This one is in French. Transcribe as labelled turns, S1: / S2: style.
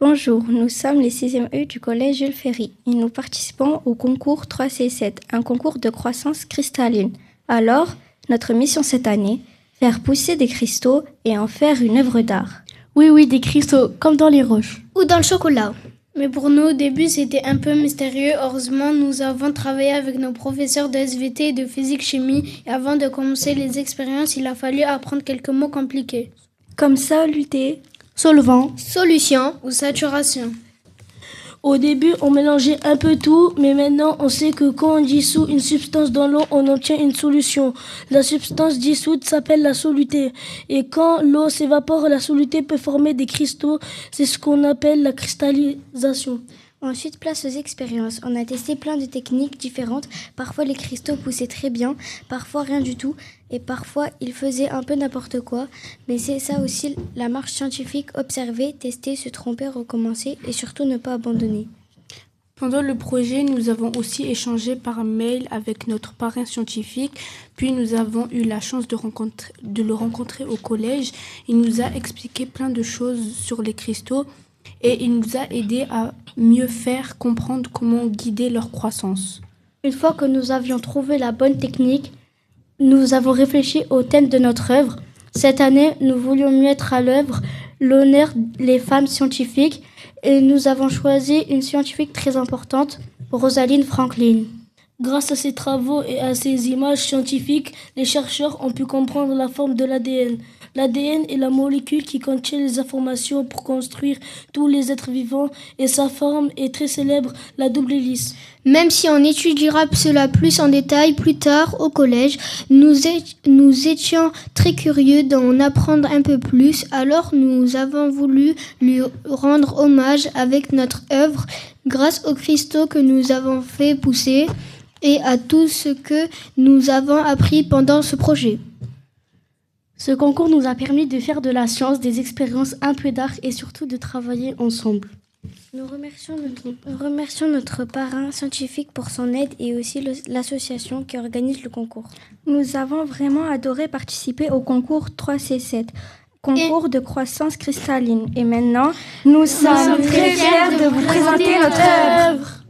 S1: Bonjour, nous sommes les 6e E du collège Jules Ferry et nous participons au concours 3C7, un concours de croissance cristalline. Alors, notre mission cette année, faire pousser des cristaux et en faire une œuvre d'art.
S2: Oui, des cristaux, comme dans les roches.
S3: Ou dans le chocolat.
S4: Mais pour nous, au début, c'était un peu mystérieux. Heureusement, nous avons travaillé avec nos professeurs de SVT et de physique-chimie. Et avant de commencer les expériences, il a fallu apprendre quelques mots compliqués.
S1: Comme soluté,
S2: Solvant,
S3: solution
S4: ou saturation.
S5: Au début, on mélangeait un peu tout, mais maintenant, on sait que quand on dissout une substance dans l'eau, on obtient une solution. La substance dissoute s'appelle la soluté. Et quand l'eau s'évapore, la soluté peut former des cristaux. C'est ce qu'on appelle la cristallisation.
S1: Ensuite, place aux expériences. On a testé plein de techniques différentes. Parfois, les cristaux poussaient très bien, parfois rien du tout. Et parfois, ils faisaient un peu n'importe quoi. Mais c'est ça aussi la marche scientifique, observer, tester, se tromper, recommencer et surtout ne pas abandonner.
S6: Pendant le projet, nous avons aussi échangé par mail avec notre parrain scientifique, puis nous avons eu la chance de le rencontrer au collège. Il nous a expliqué plein de choses sur les cristaux et il nous a aidé à mieux faire comprendre comment guider leur croissance.
S2: Une fois que nous avions trouvé la bonne technique, nous avons réfléchi au thème de notre œuvre. Cette année, nous voulions mettre à l'œuvre l'honneur des femmes scientifiques et nous avons choisi une scientifique très importante, Rosalind Franklin.
S5: Grâce à ces travaux et à ces images scientifiques, les chercheurs ont pu comprendre la forme de l'ADN. L'ADN est la molécule qui contient les informations pour construire tous les êtres vivants et sa forme est très célèbre, la double hélice.
S3: Même si on étudiera cela plus en détail plus tard au collège, nous étions très curieux d'en apprendre un peu plus, alors nous avons voulu lui rendre hommage avec notre œuvre grâce aux cristaux que nous avons fait pousser et à tout ce que nous avons appris pendant ce projet.
S2: Ce concours nous a permis de faire de la science, des expériences, un peu d'art et surtout de travailler ensemble.
S1: Nous remercions notre parrain scientifique pour son aide et aussi l'association qui organise le concours. Nous avons vraiment adoré participer au concours 3C7, concours de croissance cristalline. Et maintenant, nous sommes très fiers de vous présenter notre œuvre.